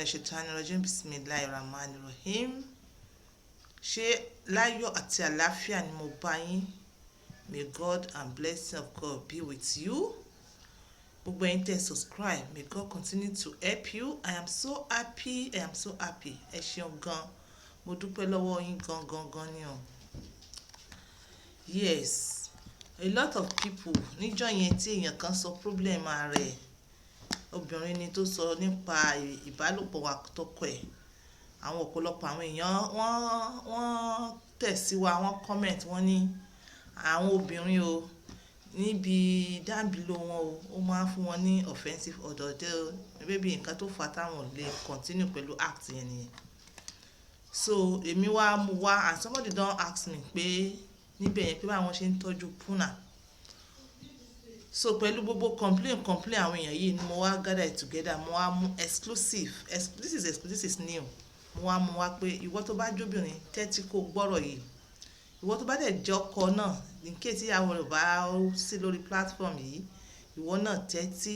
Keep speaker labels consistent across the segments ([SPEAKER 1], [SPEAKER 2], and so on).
[SPEAKER 1] Ṣètánirọ̀jìn Bismillahirrahmanirrahim. Ṣé láyọ̀ àti àlàáfíà ni mo bá yín? May God and blessing of God be with you. Gbogbo ẹ̀yin tẹ́ subscribe, may God continue to help you. I am so happy. Ẹ ṣeun gan. Mo dúpẹ́ lọ́wọ́ yín gan ni o. Yes, a lot of people níjọ́ yẹn tí èèyàn kan sọ problem rẹ̀. Obìnrin ni tó sọ nípa ìbálòpọ̀ àtọkọ ẹ̀. Àwọn ọ̀pọ̀lọpọ̀ àwọn èèyàn wọ́n tẹ̀síwá, wọ́n comment, wọ́n ní àwọn obìnrin o níbi dábìlò wọn ó máa ń fún wọn ní offensive order bébí nǹkan tó fà táwọn lè continue pẹ̀lú act yẹn nìyẹn. So èmi wá mú wá and somebody don ask me pé níbẹ̀ yẹn pé báwọn ṣe ń tọ́jú puna. So pẹ̀lú gbogbo complain àwọn èèyàn yìí ni mo wá gather it together, mo wá mú exclusive, this is new. Mo wá mú wá pé ìwọ tó bá jóbìnrin tẹ́tí kó gbọ́rọ̀ yìí. Ìwọ tó bá dẹ̀ jẹ́ ọkọ náà, in case ìyàwó rẹ̀ bá sí lórí platform yìí, ìwọ náà tẹ́tí.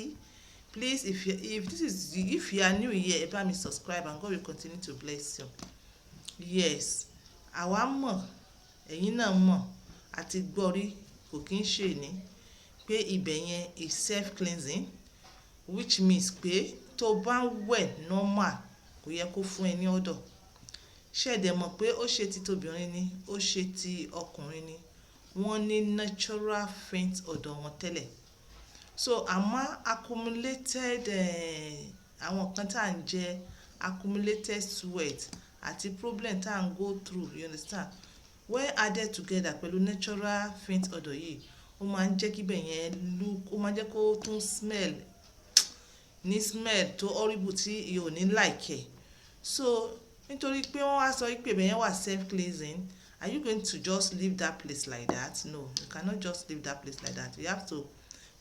[SPEAKER 1] Please, if you are new here, ẹ bá mi subscribe and God will continue to bless you. Yes, àwa mọ̀, ẹ̀yin náà mọ̀, àti gbọ́rí kò kí ń ṣe ní pé ibẹ̀ yẹn is self cleansing, which means pé tó bá ń wẹ̀ normal kò yẹ kó fún ẹ ní ọ̀dọ̀. Ṣé ẹ dẹ̀ mọ̀ pé ó ṣe ti tóbìnrin ni, ó ṣe ti ọkùnrin ni, wọ́n ní natural faint ọ̀dọ̀ wọn tẹ́lẹ̀. So àmọ́ accumulated àwọn kan tá à ń jẹ accumulated sweat àti problem tá à ń go through, you understand, when added together pẹ̀lú natural faint ọ̀dọ̀ yìí, ó máa ń jẹ́ kí ibẹ̀ yẹn look, ó máa ń jẹ́ kó tún smell tó horrible tí ìyẹn ò ní like ẹ̀. So nítorí pé wọ́n wá sọ pé ibẹ̀ yẹn wà self cleansing, are you going to just leave that place like that? No, you cannot just leave that place like that. You have to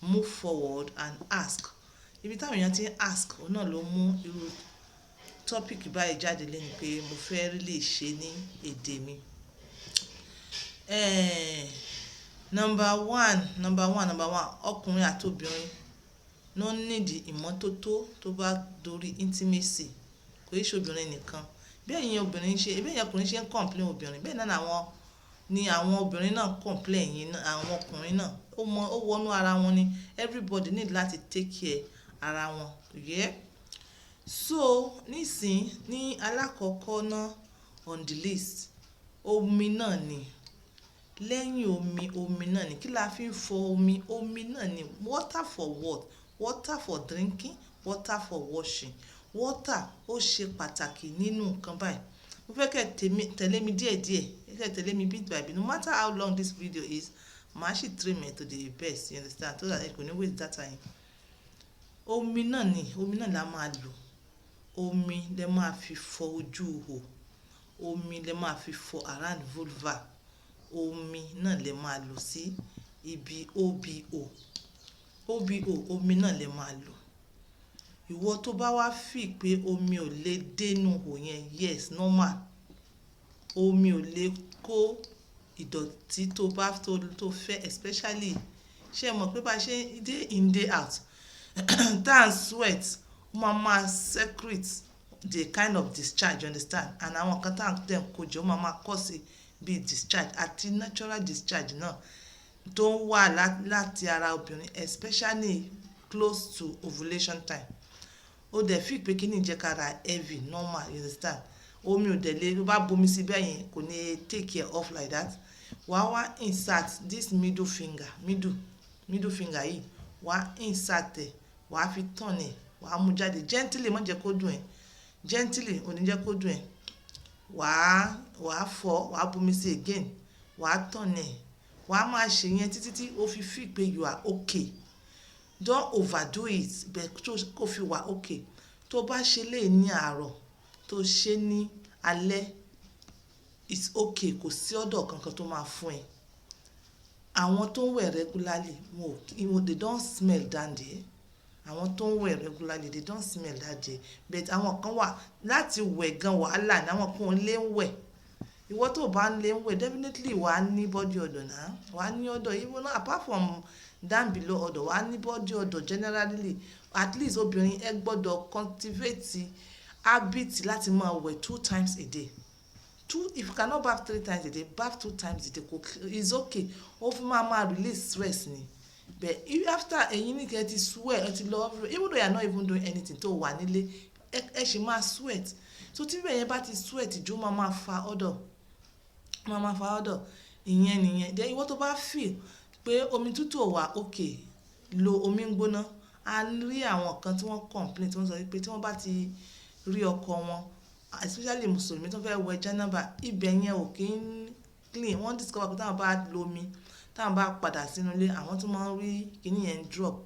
[SPEAKER 1] move forward and ask. Ibi táwọn èèyàn ti ń ask òun náà ló mú irú topic báyìí jáde lẹ́nu pé mo fẹ́ rí lè ṣe ní èdè mi. Number one, ọkùnrin àti obìnrin ló nídìí ìmọ́tótó tó bá dorí intimacy. Kò í ṣe obìnrin nìkan. Bí ẹ̀yin ọkùnrin ṣe ń complain obìnrin, bẹ́ẹ̀ náà ni àwọn obìnrin náà complain yín, àwọn ọkùnrin náà ó wọnú ara wọn ni. Everybody need láti take care ara wọn. Yeah? So nísìn ní alákọ̀ọ́kọ́ náà on the list, omi náà ni. Lẹ́yìn omi náà ni. Kí la fi ń fọ omi náà ni. Water for what? Water for drinking, water for washing. Water ó ṣe pàtàkì nínú nǹkan báyìí. Mo fẹ́ kẹ́ tẹ̀lé mi díẹ̀díẹ̀, kẹ́ tẹ̀lé mi bit by bit. No matter how long this video is, màá ṣì trim it to the best, you understand, so that ẹ kò ní waste data yín. Omi náà la máa lò. Omi lẹ máa fi fọ ojú ihò. Omi lẹ máa fi fọ around vulva. Omi náà lẹ máa lò sí ibi OBO. Omi náà lẹ máa lò. Ìwọ tó bá wá feel pé omi ò lè dénú ihò yẹn, yes, normal. Omi ò lè kó ìdọ̀tí tó fẹ́, especially ṣé mọ̀ pé bá ṣe day in day out tá ń sweat, ó máa secrete the kind of discharge, you understand, and àwọn kan tá ń tẹ̀ kó jọ ó máa cause bí discharge àti natural discharge náà tó ń wà láti ara obìnrin, especially close to ovulation time. Ó dẹ̀ fi pé kí ní jẹ́ kára heavy normal, you understand. Omi ò dẹ̀ lè bá bomi sí bẹ́ẹ̀ yẹn kò ní take care of like that. Wá insert this middle finger yìí, wá insert ẹ̀, wá fi turn ẹ̀, wá mú jáde gently, má jẹ́ kó dùn ẹ́, gently ò ní jẹ́ kó dùn ẹ́. Wá fọ, wá bomi sí again, wá turn ẹ̀, wá máa ṣe yẹn títí tí ó fi feel pé you are okay. Don't overdo it, but kó fi wà okay. Tó bá ṣe lè ní àárọ̀, tó ṣe ní alẹ́, it's okay, kò sí ọ̀dọ̀ kankan tó máa fún ẹ. Àwọn tó ń wẹ̀ regularly, they don't smell that day. Àwọn tó ń wẹ̀ regularly, they don't smell that day. But àwọn kan wà láti wẹ̀ gan wàhálà ní àwọn kan lè ń wẹ̀. Ìwọ tó bá ń lè ń wẹ̀, definitely wà á ní body odor náà. Wà á ní odor, even apart from down below odor, wà á ní body odor generally. At least obìnrin ẹ gbọ́dọ̀ cultivate habit láti máa wẹ̀ 2 times a day. If you cannot bath 3 times a day, bath 2 times a day is okay. Ó fi máa release stress ni. But if after ẹ̀yin ní kẹ́ ti sweat ẹ ti lọ even though you are not even doing anything tó wà nílé ẹ ṣì máa sweat. So tí bẹ́ẹ̀ yẹn bá ti sweat jù máa fa odor ìyẹn nìyẹn. Then ìwọ tó bá feel pé omi tútù ò wà okay, lo omi gbóná. A rí àwọn kan tí wọ́n complain tí wọ́n sọ pé tí wọ́n bá ti rí ọkọ wọn, especially mùsùlùmí tó fẹ́ wẹ̀ jánábà, ibẹ̀ yẹn ò kí ń clean. Wọ́n discover pé táwọn bá lo omi, táwọn bá padà sínú ilé, àwọn tó máa ń rí kíní yẹn drop.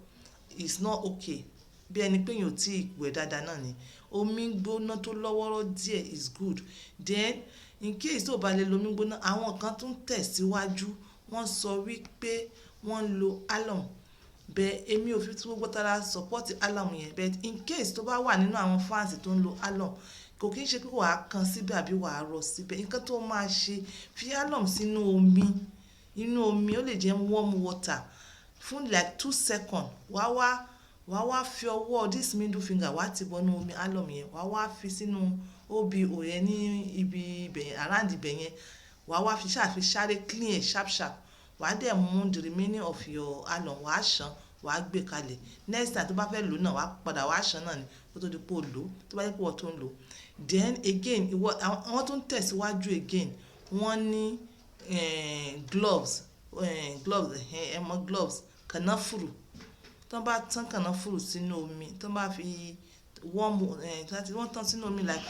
[SPEAKER 1] It's not okay. Bí ẹni pé yóò tí wẹ̀ dáadáa náà ni. Omi gbóná tó lọ́wọ́rọ́ díẹ̀ is good. Then in case tó bá lè lo omi gbóná, àwọn kan tún tẹ̀síwájú wọ́n sọ wípé wọ́n lo alum. Bẹ́ẹ̀ èmi ò fi tí gbogbo tara support alum yẹn. But in case tó bá wà nínú àwọn fans tó ń lo alum, kò kí ń ṣe pé wàá kan síbẹ̀ àbí wàá rọ síbẹ̀. Nǹkan tó máa ṣe, fi alum sínú omi. Inú omi ó lè jẹ́ warm water fún like 2 seconds. Wàá wá fi ọwọ́ this middle finger wá ti bọ́nú omi alum yẹn. Wàá wá fi sínú OBO yẹn ní ibi ibẹ̀ around ibẹ̀ yẹn. Wàá wá fi sáré clean sharp. Wàá dẹ̀ mú the remaining of your alum, wàá ṣàn, wàá gbé kalẹ̀. Next time tó bá fẹ́ lò náà, wàá padà wàá ṣàn náà ni kó tó di pé o lò, tó bá jẹ́ pé wọ́n tó ń lò. Then again àwọn tó ń tẹ̀síwájú again wọ́n ní gloves kànáfùrù. Tó bá tán kànáfùrù sínú omi, tó bá fi wọ́n tán sínú omi like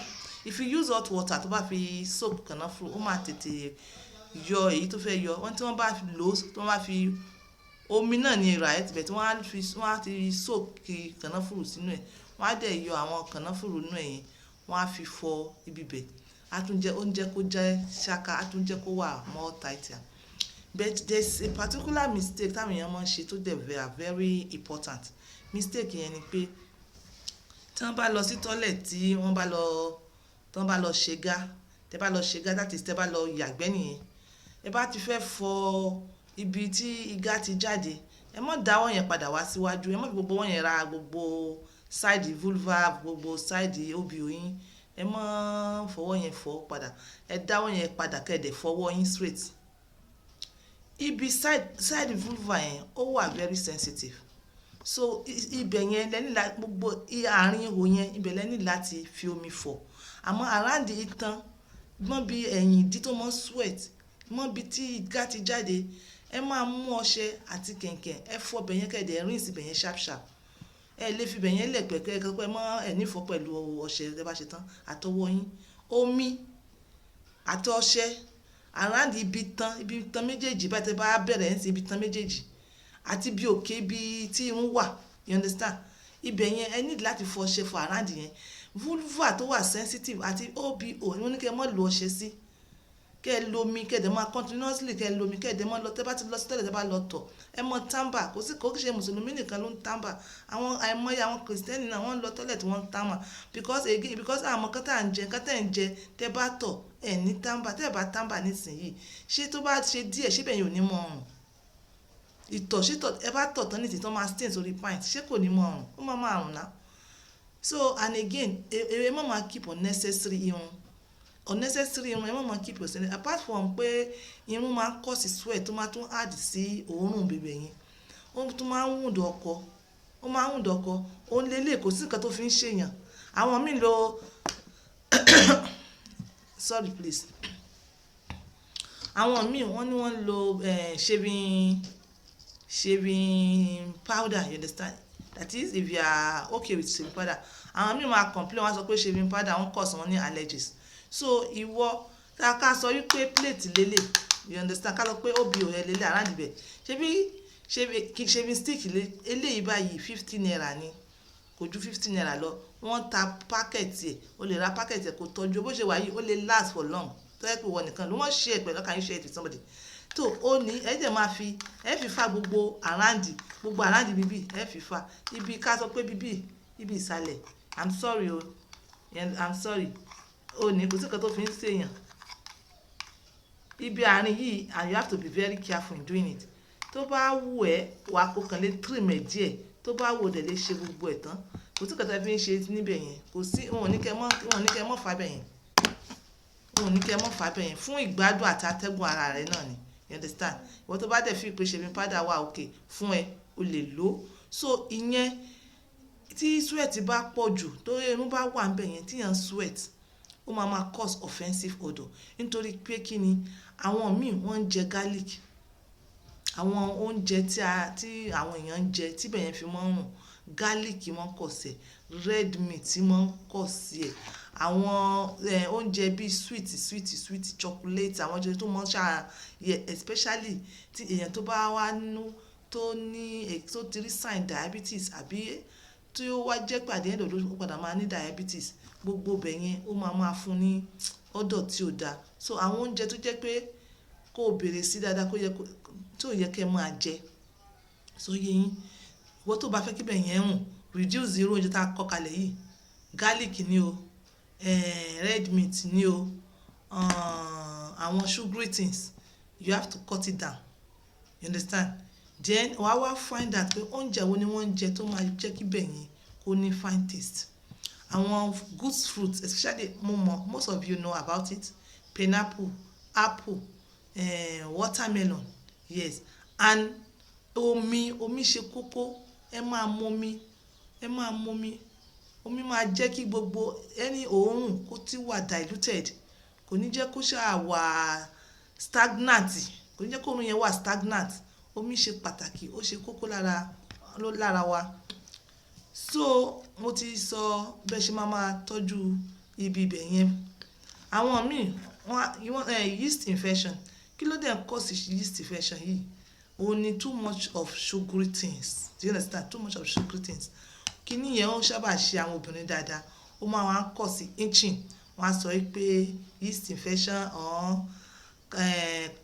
[SPEAKER 1] if you use hot water tó bá fi soak kànáfùrù, ó máa tètè yọ èyí tó fẹ́ yọ. Wọ́n tí wọ́n bá lò tó bá fi omi náà ní ìrà ẹ̀ tibẹ̀ tí wọ́n á ti soak kànáfùrù sínú ẹ̀. Wọ́n á dẹ̀ yọ àwọn kànáfùrù nínú ẹ̀ yẹn, wọ́n á fi fọ ibi bẹ̀. Á tún jẹ́ oúnjẹ kó jẹ́ ṣáká, á tún jẹ́ kó wà more tighter. But there's a particular mistake táwọn èèyàn máa ń ṣe tó dẹ̀ very important. Mistake yẹn ni pé tí wọ́n bá lọ sí toilet tí wọ́n bá lọ ṣègá, tẹ́ bá lọ ṣègá that is tẹ́ bá lọ yàgbẹ́ nìyẹn. Ẹ bá ti fẹ́ fọ ibi tí igá ti jáde, ẹ má dáwọ́ yẹn padà wá síwájú. Ẹ má fi gbogbo wọ́n yẹn ra gbogbo side vulva, gbogbo side OBO yín. Ẹ má fọwọ́ yẹn fọ padà. Ẹ dáwọ́ yẹn padà kẹ́ẹ̀dẹ̀ fọwọ́ yín straight. Ibi side vulva yẹn ó wà very sensitive. So ibẹ̀ yẹn lẹ́ni láti gbogbo àárín ihò yẹn ibẹ̀ lẹ́ni láti fi omi fọ. Àmọ́ around itan, mọ́ bí ẹ̀yìn ìdí tó mọ́ sweat, mọ́ bí tí igá ti jáde, ẹ máa mú ọṣẹ àti kẹ̀ǹkẹ̀, ẹ fọ ibẹ̀ yẹn kẹ́ẹ̀dẹ̀ rinse ibẹ̀ yẹn sharp. Ẹ lè fi ibẹ̀ yẹn lẹ̀ pẹ̀kẹ́ pẹ́ mọ́ ẹ̀ nífọ̀ pẹ̀lú ọṣẹ tẹ́ bá ṣe tán àtọwọ́ yín. Omi àti ọṣẹ around ibi tán méjèèjì bá tẹ́ bá bẹ̀rẹ̀ ń sí ibi tán méjèèjì àti bí òkè ibi tí irun wà, you understand? Ibẹ̀ yẹn ẹ need láti fọ ọṣẹ fọ around yẹn. Vulva tó wà sensitive àti OBO wọ́n ní kẹ́ mọ́ lo ọṣẹ sí. Kẹ́ lo omi kẹ́ẹ̀dẹ̀ máa continuously kẹ́ lo omi kẹ́ẹ̀dẹ̀ mọ́ lọ tẹ́ bá ti lọ sí tẹ́lẹ̀ tẹ́ bá lọ tọ̀. Ẹ mọ́ tàmbà, kò kí ṣe mùsùlùmí nìkan ló ń tàmbà. Àwọn àìmọye àwọn kìrìsìtẹ́nì náà wọ́n lọ toilet wọ́n ń tàmbà because àwọn kan tá ń jẹ tẹ́ bá tọ̀ ẹ̀ ní tàmbà. Tẹ́ bá tàmbà nísìnyí, ṣé tó bá ṣe díẹ̀ ṣé bẹ́ẹ̀ yóò ní mọ́ ọrùn. Ìtọ̀ ṣé ẹ bá tọ̀ tán nísìnyí tó máa stain sórí pint, ṣé kò ní mọ́ ọrùn? Ó máa rùn náà. So and again, ẹ má máa keep unnecessary irun. Ẹ má máa keep yourself. Apart from pé irun máa ń cause sweat tó máa tún add sí òórùn bèbè yẹn. Ó tún máa ń wound ọkọ. Ó ń lélẹ̀ kò sí nǹkan tó fi ń ṣèyàn. Àwọn míì lo sorry please. Àwọn míì wọ́n ní wọ́n lo shaving powder, you understand? That is if you are okay with shaving powder. Àwọn míì máa complain wọ́n sọ pé shaving powder wọ́n cause wọ́n ní allergies. So ìwọ ká sọ wípé plate lélẹ̀, you understand? Ká lọ pé OBO yẹn lélẹ̀ around ibẹ̀. Shaving stick eléyìí báyìí 50 naira ni, kò ju 50 naira lọ. Wọ́n ta packet ẹ̀, o lè ra packet ẹ̀ kó tọ́jú bó ṣe wà yìí, ó lè last for long. Tó yẹ pé wọ́n nìkan ló wọ́n share pẹ̀lú can you share it with somebody. Tó ó ní ẹ jẹ́ máa fi fa gbogbo around bíbí ẹ fi fa ibi ká sọ pé bíbí ibi ìsàlẹ̀. I'm sorry ó ní kò sí nǹkan tó fi ń ṣèyàn. Ibi àárín yìí and you have to be very careful in doing it. Tó bá wù ẹ́ wà kó kàn lè trim ẹ̀ díẹ̀, tó bá wù ọ́ dẹ̀ lè ṣe gbogbo ẹ̀ tán. kò sí kẹta fi ń ṣe níbẹ̀ yẹn, kò sí wọn ò ní kẹ́ mọ́ fà bẹ̀ yẹn, wọn ò ní kẹ́ mọ́ fà bẹ̀ yẹn fún ìgbádùn àti atẹ́gùn ara rẹ náà ni, you understand. Ìwọ tó bá dẹ̀ fi pé shaving powder wà òkè fún ẹ o lè lò. So ìyẹn tí sweat bá pọ̀ jù tó irun bá wà níbẹ̀ yẹn tíyàn sweat ó máa cause offensive odor nítorí pé kí ni àwọn míì wọ́n ń jẹ garlic, àwọn oúnjẹ tí àwọn èèyàn ń jẹ tíbẹ̀ yẹn fi mọ́ ń rùn, garlic mọ́ kọ̀ sí ẹ̀, red meat mọ́ kọ̀ sí ẹ̀, àwọn oúnjẹ bíi sweet chocolate, àwọn oúnjẹ tó mọ́ ṣáà yẹ, especially tí èèyàn tó bá wá nú tó ti rí sign diabetes àbí tí ó wá jẹ́ pé at the end of the day ó padà máa ní diabetes, gbogbo bẹ̀ yẹn ó máa fún ní odor tí ò dáa. So àwọn oúnjẹ tó jẹ́ pé kó o bèrè sí dáadáa tí ò yẹ kẹ́ máa jẹ. So yé yín, ìwọ tó bá fẹ́ kí bẹ̀ yẹn rùn, reduce irú oúnjẹ tá a kọ́ kalẹ̀ yìí, garlic ni o, red meat ni o, àwọn sugary things, you have to cut it down, you understand. Then wá find out pé oúnjẹ wo ni wọ́n ń jẹ tó máa jẹ́ kí bẹ̀ yẹn kó ní fine taste. Àwọn good fruits, especially most of you know about it, pineapple, apple, watermelon, yes, and omi ṣe kókó. Ẹ máa mu omi, omi máa jẹ́ kí gbogbo any òórùn kó ti wà diluted, kò ní jẹ́ kó ṣáà wà stagnant, kò ní jẹ́ kó òórùn yẹn wà stagnant. Omi ṣe pàtàkì, ó ṣe kókó lára wa. So mo ti sọ bẹ́ẹ̀ ṣe máa tọ́jú ibi ibẹ̀ yẹn. Àwọn míì yeast infection, kí ló dé cause yeast infection yìí? Ó ní too much of sugary things, do you understand? Too much of sugary things. Kíní yẹn ó sábà ṣe àwọn obìnrin dáadáa, ó máa wá cause itching. Wọ́n á sọ pé yeast infection or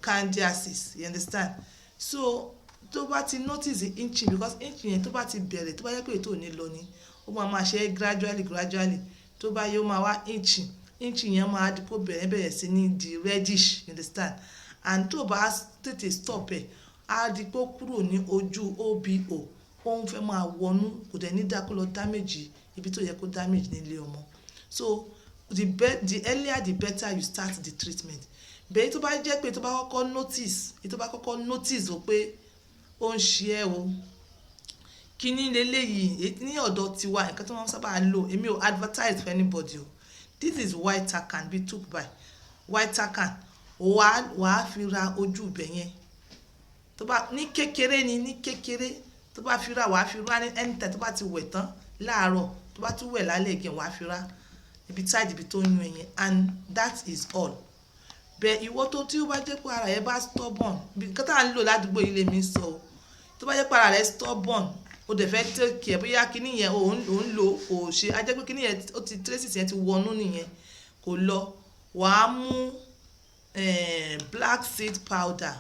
[SPEAKER 1] candidiasis, you understand. So tó bá ti notice itching, because itching yẹn tó bá ti bẹ̀rẹ̀, tó bá yẹ pé ètò ò ní lọ ni, ó máa ṣe gradually tó bá yẹ ó máa wá itching yẹn máa di kó bẹ̀rẹ̀ sí ní di reddish, you understand. And tó bá tètè stop ẹ̀ á di pé ó kúrò ní ojú OBO, ó ń fẹ́ máa wọnú, kò dẹ̀ ní dákó lọ damage ibi tó yẹ kó damage nílé ọmọ. So the earlier the better you start the treatment. Bẹ́ẹ̀ tó bá jẹ́ pé tó bá kọ́kọ́ notice o pé ó ń ṣe ẹ́ o, kíní leléyìí ní ọ̀dọ̀ tiwa nǹkan tí wọ́n sábà lò, èmi ò advertise for anybody o, this is white takan be took by white takan, wàá fi ra ojú ibẹ̀ yẹn tó bá ní kékeré tó bá fi ra, wàá fi ra ní anytime tó bá ti wẹ̀ tán láàárọ̀, tó bá tún wẹ̀ lálẹ́ again wàá fi ra ibi tó ń yún ẹ̀yẹn, and that is all. Bẹ́ẹ̀ ìwọ tí ó bá jẹ́ pé ara rẹ bá stubborn, bí nǹkan tá à ń lò ládùúgbò ilé mi sọ o, tó bá jẹ́ pé ara rẹ stubborn o dẹ̀ fẹ́ take care, bóyá kíní yẹn òun lò kò ṣe, á jẹ́ pé kíní yẹn ó ti traces yẹn ti wọnú nìyẹn kò lọ, wàá mú black seed powder,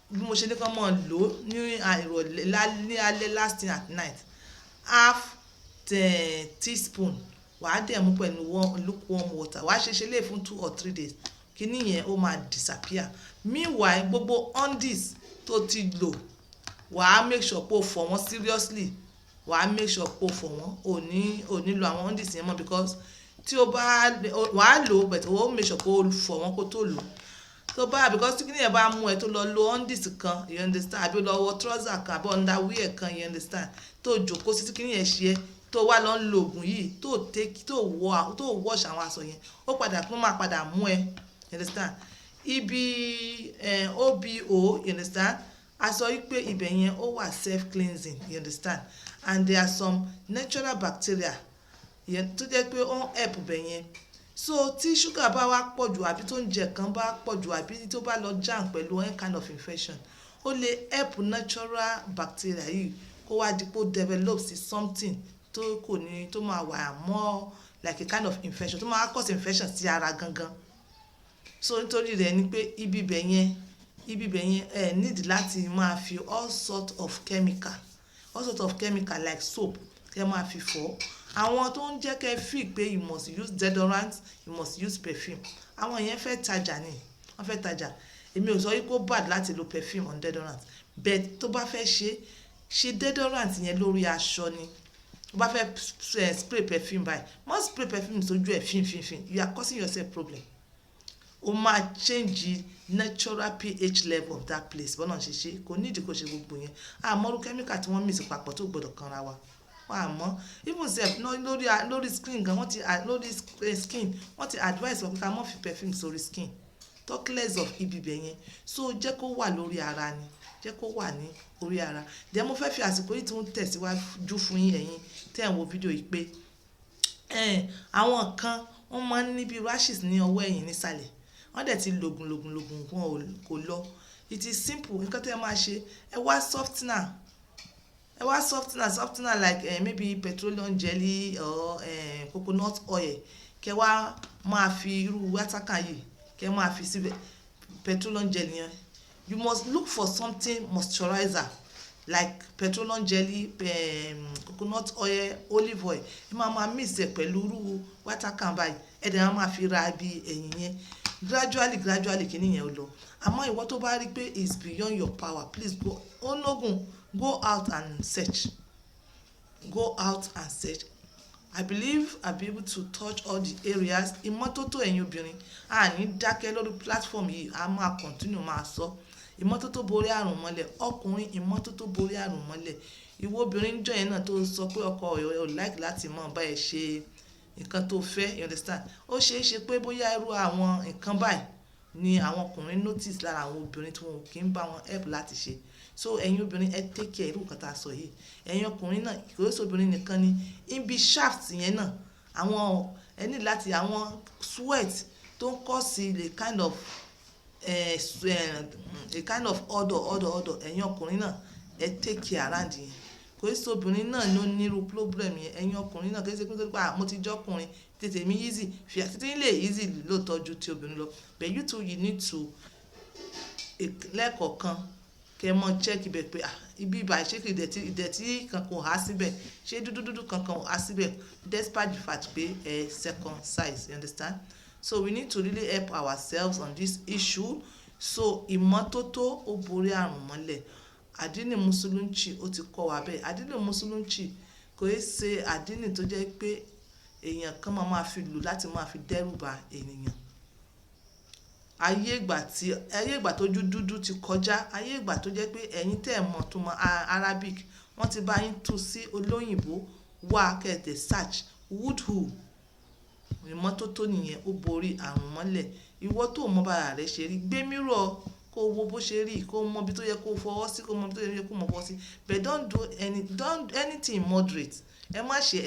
[SPEAKER 1] bí mo ṣe ní kán mọ̀ lò ní ìrọ̀lẹ́ ní alẹ́ last thing at night, half teaspoon, wàá dẹ̀ mú pẹ̀lú lukewarm water, wàá ṣe lè fún 2 or 3 days, kíní yẹn ó máa disappear. Meanwhile gbogbo undies tó ti lò wàá make sure pé o fọ̀ wọ́n seriously, wàá make sure pé o fọ̀ wọ́n, ò ní lo àwọn undies yẹn mọ́, because tí o bá wàá lò but o make sure pé o fọ̀ wọ́n kó tó lò tó bá, because tí kíní yẹn bá mú ẹ tó lọ lo undies kan, you understand, àbí lọ wọ trouser kan àbí underwear kan, you understand, tó jókòó sí tí kíní yẹn ṣe ẹ́, tó wá lọ ń lo oògùn yìí tó wash àwọn aṣọ yẹn, ó máa padà mú ẹ, you understand. Ibi OBO, you understand, a sọ wípé ibẹ̀ yẹn ó wà self cleansing, you understand, and there are some natural bacteria tó jẹ́ pé ó ń help ibẹ̀ yẹn. So tí sugar bá wá pọ̀jù àbí tó ń jẹ kan bá pọ̀jù àbí tó bá lọ jam pẹ̀lú any kind of infection, ó lè help natural bacteria yìí kó wá di pé ó develop sí something tó máa wà more like a kind of infection, tó máa cause infection sí ara gangan. So nítorí rẹ̀ ni pé ibi ibẹ̀ yẹn need láti máa fi all sort of chemical like soap kẹ́ máa fi fọ̀. Àwọn tó ń jẹ́ kẹ́ feel pé you must use deodorant, you must use perfume, àwọn yẹn fẹ́ tajà ni, wọ́n fẹ́ tajà. Èmi ò sọ wípé ó bad láti lo perfume on deodorant, but tó bá fẹ́ ṣe deodorant yẹn lórí aṣọ ni, o bá fẹ́ spray perfume báyìí má spray perfume sójú ẹ̀ fínfínfín, you are causing yourself problem. O máa change natural pH level of that place bọ́nà ṣe ṣe, kò nídìí kó ṣe gbogbo yẹn. Àmọ́rú chemical tí wọ́n mix papọ̀ tó gbọ́dọ̀ kanra wa àmọ́ even sef lórí skin gan wọ́n ti lórí skin wọ́n ti advice wọn pé ká má fi perfume sórí skin, talk less of ibibẹ̀ yẹn. So jẹ́ kó wà lórí ara ni, jẹ́ kó wà ní orí ara. Dẹ̀ mo fẹ́ fi àsìkò yìí tí wọ́n tẹ̀síwájú fún yín ẹ̀yin tẹ́ ẹ̀ ń wo fídíò yìí pé àwọn kan wọ́n máa ń ní bí rashes ní ọwọ́ ẹ̀yìn nísàlẹ̀, wọ́n dẹ̀ ti lògùn wọn kò lọ. It is simple, nǹkan tẹ́ ẹ máa ṣe, ẹ wá softener like maybe petroleum jelly or coconut oil, kẹ́ wá máa fi irú wátákà yìí kẹ́ máa fi síbẹ̀. Petroleum jelly yẹn, you must look for something moisturizer like petroleum jelly, coconut oil, olive oil. Ẹ máa mix ẹ̀ pẹ̀lú irú wátákà báyìí, ẹ dẹ̀ máa fi ra bí ẹ̀yìn yẹn gradually kìíní yẹn lọ. Àmọ́ ìwọ tó bá rí pé is beyond your power, please go out and search. I believe I'll be able to touch all the areas. Ìmọ́tótó ẹ̀yin obìnrin, a ní dákẹ́ lórí platform yìí, a máa continue máa sọ. Ìmọ́tótó borí àrùn mọ́lẹ̀, ọkùnrin ìmọ́tótó borí àrùn mọ́lẹ̀. Ìwọ obìnrin jọ yẹn náà tó sọ pé ọkọ ẹ̀ ò like láti mọ̀ bá ẹ ṣe nǹkan tó fẹ́, you understand? Ó ṣeé ṣe pé bóyá irú àwọn nǹkan báyìí ni àwọn ọkùnrin notice lára àwọn obìnrin tí wọn kì í bá wọn help láti ṣe. So ẹ̀yin obìnrin ẹ take care irú nǹkan tá a sọ yìí. Ẹ̀yin ọkùnrin náà kò sí obìnrin nìkan ni ibi shaft yẹn náà àwọn ẹni láti àwọn sweat tó ń cause a kind of odor ẹ̀yin ọkùnrin náà ẹ take care around yẹn. Kò sí obìnrin náà ló nírú problem yẹn, ẹ̀yin ọkùnrin náà kì í ṣe pé mo ti jọ́kùnrin tètè mi easy fi àtìtì lè easy lóòótọ́ ju ti obìnrin lọ, but you too you need to lẹ́ẹ̀kọ̀ọ̀kan kẹ́ mọ́ check ibẹ̀ pé ibi ìbà ṣé kì ìdẹ̀tí kankan há síbẹ̀, ṣé dúdú kankan há síbẹ̀, despite the fact pé second size, you understand? So we need to really help ourselves on this issue. So ìmọ́tótó ó borí àrùn mọ́lẹ̀. Àdínì mùsùlùmí ó ti kọ́ wa bẹ́ẹ̀. Àdínì mùsùlùmí kò í ṣe àdínì tó jẹ́ pé èèyàn kan máa fi lù láti máa fi dẹ́rùbà ènìyàn. Ayé ìgbà tó dúdú ti kọjá, ayé ìgbà tó jẹ́ pé ẹ̀yin tẹ́ ẹ̀ mọ̀ tó mọ Arabic wọ́n ti bá yín tú sí olóyìnbó wá kẹ́tẹ̀ search woodhu. Ìmọ́tótó nìyẹn ó borí àrùn mọ́lẹ̀. Ìwọ tó mọ bára rẹ ṣe rí, gbé mirror kó wo bó ṣe rí, kó mọ bí tó yẹ kó fọwọ́ sí, kó mọ bí tó yẹ kó mọ fọwọ́ sí, but don't do anything moderate. Ẹ má ṣe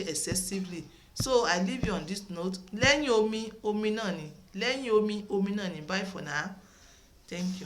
[SPEAKER 1] excessively. So I leave you on this note. Lẹ́yìn omi náà ni. Bye for now. Thank you.